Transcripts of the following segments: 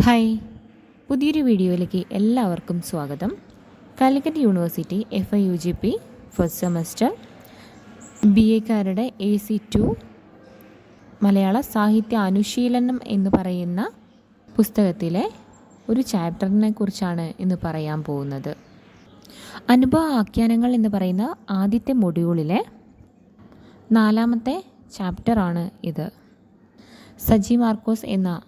Hi, പുതിയൊരു വീഡിയോയിലേക്ക് എല്ലാവർക്കും സ്വാഗതം. Calicut university FIUGP first semester BAക്കാരുടെ AC2 മലയാള സാഹിത്യ അനുശീലനം എന്ന് പറയുന്ന പുസ്തകത്തിലെ ഒരു ചാപ്റ്ററിനെ കുറിച്ചാണ് ഇന്ന് പറയാൻ പോകുന്നത്. അനുഭവ ആഖ്യാനങ്ങൾ എന്ന് പറയുന്ന ആദ്യത്തെ മൊഡ്യൂളിലെ 4ാമത്തെ ചാപ്റ്ററാണ് ഇത്. സജി മാർക്കോസ് എന്ന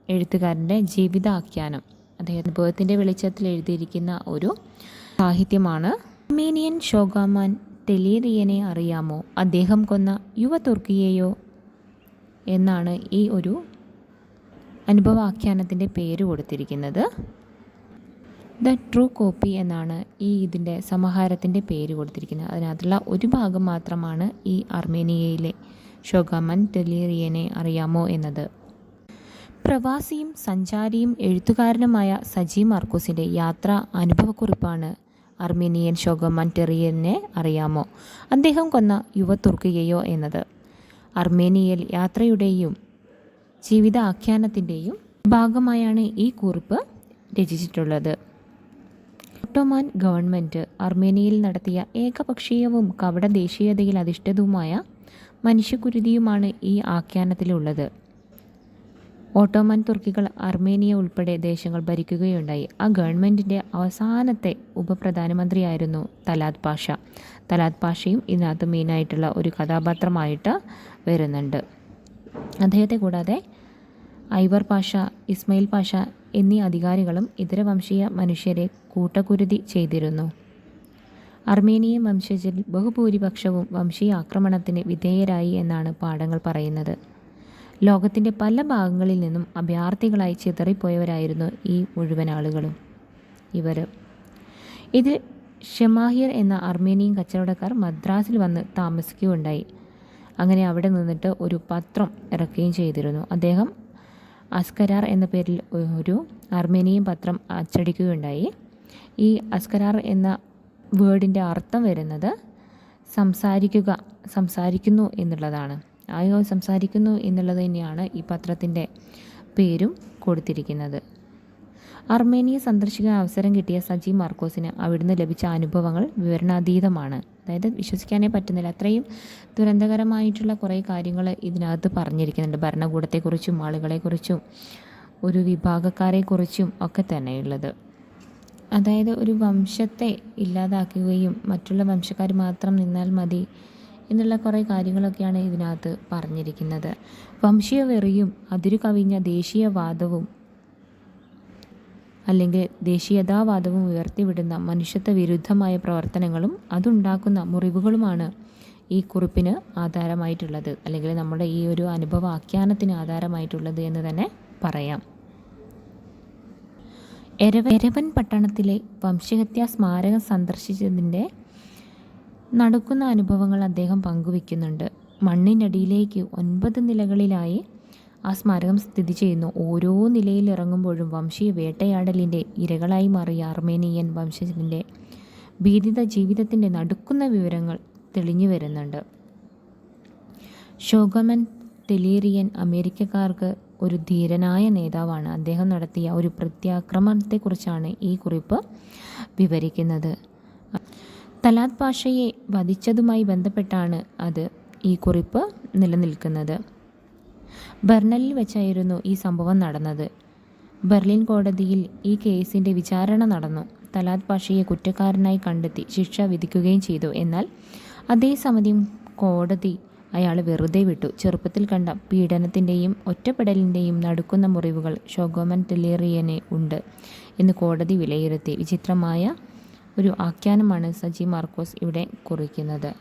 എഴുത്തുകാരൻ്റെ ജീവിതാഖ്യാനം, അനുഭവത്തിൻ്റെ വെളിച്ചത്തിൽ എഴുതിയിരിക്കുന്ന ഒരു സാഹിത്യമാണ്. അർമേനിയൻ ഷോഗാമാൻ ടെലീറിയനെ അറിയാമോ? അദ്ദേഹം കൊന്ന യുവ തുർക്കിയെയോ എന്നാണ് ഈ ഒരു അനുഭവാഖ്യാനത്തിൻ്റെ പേര് കൊടുത്തിരിക്കുന്നത്. ദ ട്രൂ കോപ്പി എന്നാണ് ഇതിൻ്റെ സമാഹാരത്തിൻ്റെ പേര് കൊടുത്തിരിക്കുന്നത്. അതിനകത്തുള്ള ഒരു ഭാഗം മാത്രമാണ് ഈ അർമേനിയയിലെ ഷോഗാമാൻ ടെലീറിയനെ അറിയാമോ എന്നത്. പ്രവാസിയും സഞ്ചാരിയും എഴുത്തുകാരനുമായ സജി മാർക്കോസിൻ്റെ യാത്രാ അനുഭവക്കുറിപ്പാണ് അർമേനിയൻ ഷോഗാമാൻ ടെലീറിയനെ അറിയാമോ? അദ്ദേഹം കൊന്ന യുവ തുർക്കിയെയോ എന്നത്. അർമേനിയയിൽ യാത്രയുടെയും ജീവിതാഖ്യാനത്തിൻ്റെയും ഭാഗമായാണ് ഈ കുറിപ്പ് രചിച്ചിട്ടുള്ളത്. ഒട്ടോമാൻ ഗവൺമെൻറ് അർമേനിയയിൽ നടത്തിയ ഏകപക്ഷീയവും കപട ദേശീയതയിൽ അധിഷ്ഠിതവുമായ മനുഷ്യക്കുരുതിയുമാണ് ഈ ആഖ്യാനത്തിലുള്ളത്. ഓട്ടോമൻ തുർക്കികൾ അർമേനിയ ഉൾപ്പെടെ ദേശങ്ങൾ ഭരിക്കുകയുണ്ടായി. ആ ഗവൺമെൻറ്റിൻ്റെ അവസാനത്തെ ഉപപ്രധാനമന്ത്രിയായിരുന്നു തലാത് പാഷ. തലാത് പാഷയും ഇതിനകത്ത് മെയിനായിട്ടുള്ള ഒരു കഥാപാത്രമായിട്ട് വരുന്നുണ്ട്. അദ്ദേഹത്തെ കൂടാതെ ഐവർ പാഷ, ഇസ്മയിൽ പാഷ എന്നീ അധികാരികളും ഇതര വംശീയ മനുഷ്യരെ കൂട്ടക്കുരുതി ചെയ്തിരുന്നു. അർമേനിയൻ വംശജരിൽ ബഹുഭൂരിപക്ഷവും വംശീയ ആക്രമണത്തിന് വിധേയരായി എന്നാണ് പാഠങ്ങൾ പറയുന്നത്. ലോകത്തിൻ്റെ പല ഭാഗങ്ങളിൽ നിന്നും അഭയാർത്ഥികളായി ചിതറിപ്പോയവരായിരുന്നു ഈ മുഴുവൻ ആളുകളും. ഇത് ഷമാഹിർ എന്ന അർമേനിയൻ കച്ചവടക്കാർ മദ്രാസിൽ വന്ന് താമസിക്കുകയുണ്ടായി. അങ്ങനെ അവിടെ നിന്നിട്ട് ഒരു പത്രം ഇറക്കുകയും ചെയ്തിരുന്നു. അദ്ദേഹം അസ്കരാർ എന്ന പേരിൽ ഒരു അർമേനിയൻ പത്രം അച്ചടിക്കുകയുണ്ടായി. ഈ അസ്കരാർ എന്ന വേർഡിൻ്റെ അർത്ഥം വരുന്നത് സംസാരിക്കുന്നു എന്നുള്ളതാണ്. സംസാരിക്കുന്നു എന്നുള്ളത് തന്നെയാണ് ഈ പത്രത്തിൻ്റെ പേരും കൊടുത്തിരിക്കുന്നത്. അർമേനിയ സന്ദർശിക്കാൻ അവസരം കിട്ടിയ സജി മാർക്കോസിന് അവിടുന്ന് ലഭിച്ച അനുഭവങ്ങൾ വിവരണാതീതമാണ്. അതായത് വിശ്വസിക്കാനേ പറ്റുന്നില്ല. അത്രയും ദുരന്തകരമായിട്ടുള്ള കുറേ കാര്യങ്ങൾ ഇതിനകത്ത് പറഞ്ഞിരിക്കുന്നുണ്ട്. ഭരണകൂടത്തെക്കുറിച്ചും ആളുകളെക്കുറിച്ചും ഒരു വിഭാഗക്കാരെക്കുറിച്ചും ഒക്കെ തന്നെയുള്ളത്. അതായത് ഒരു വംശത്തെ ഇല്ലാതാക്കുകയും മറ്റുള്ള വംശക്കാർ മാത്രം നിന്നാൽ മതി എന്നുള്ള കുറേ കാര്യങ്ങളൊക്കെയാണ് ഇതിനകത്ത് പറഞ്ഞിരിക്കുന്നത്. വംശീയ വെറിയും അതിരു കവിഞ്ഞ ദേശീയവാദവും അല്ലെങ്കിൽ ദേശീയതാവാദവും ഉയർത്തിവിടുന്ന മനുഷ്യത്വ വിരുദ്ധമായ പ്രവർത്തനങ്ങളും അതുണ്ടാക്കുന്ന മുറിവുകളുമാണ് ഈ കുറിപ്പിന് ആധാരമായിട്ടുള്ളത്, അല്ലെങ്കിൽ നമ്മുടെ ഈ ഒരു അനുഭവാഖ്യാനത്തിന് ആധാരമായിട്ടുള്ളത് എന്ന് തന്നെ പറയാം. എരവൻ പട്ടണത്തിലെ വംശഹത്യാ സ്മാരകം സന്ദർശിച്ചതിൻ്റെ നടക്കുന്ന അനുഭവങ്ങൾ അദ്ദേഹം പങ്കുവെക്കുന്നുണ്ട്. മണ്ണിനടിയിലേക്ക് 9 നിലകളിലായി ആ സ്മാരകം സ്ഥിതി ചെയ്യുന്നു. ഓരോ നിലയിൽ ഇറങ്ങുമ്പോഴും വംശീയ വേട്ടയാടലിൻ്റെ ഇരകളായി മാറിയ അർമേനിയൻ വംശജൻ്റെ ഭീതിത ജീവിതത്തിൻ്റെ നടുക്കുന്ന വിവരങ്ങൾ തെളിഞ്ഞു വരുന്നുണ്ട്. ഷോഗാമാൻ ടെലീറിയൻ അമേരിക്കക്കാർക്ക് ഒരു ധീരനായ നേതാവാണ്. അദ്ദേഹം നടത്തിയ ഒരു പ്രത്യാക്രമണത്തെക്കുറിച്ചാണ് ഈ കുറിപ്പ് വിവരിക്കുന്നത്. തലാത് പാഷയെ വധിച്ചതുമായി ബന്ധപ്പെട്ടാണ് ഈ കുറിപ്പ് നിലനിൽക്കുന്നത്. ബെർലിനിൽ വെച്ചായിരുന്നു ഈ സംഭവം നടന്നത്. ബെർലിൻ കോടതിയിൽ ഈ കേസിൻ്റെ വിചാരണ നടന്നു. തലാത് പാഷയെ കുറ്റക്കാരനായി കണ്ടെത്തി ശിക്ഷ വിധിക്കുകയും ചെയ്തു. എന്നാൽ അതേസമയം കോടതി അയാളെ വെറുതെ വിട്ടു. ചെറുപ്പത്തിൽ കണ്ട പീഡനത്തിൻ്റെയും ഒറ്റപ്പെടലിൻ്റെയും നടുക്കുന്ന മുറിവുകൾ ഷോഗാമാൻ ടെലീറിയനെ ഉണ്ട് എന്ന് കോടതി വിലയിരുത്തി. വിചിത്രമായ ഒരു ആഖ്യാനമാണ് സജി മാർക്കോസ് ഇവിടെ കുറിക്കുന്നത്.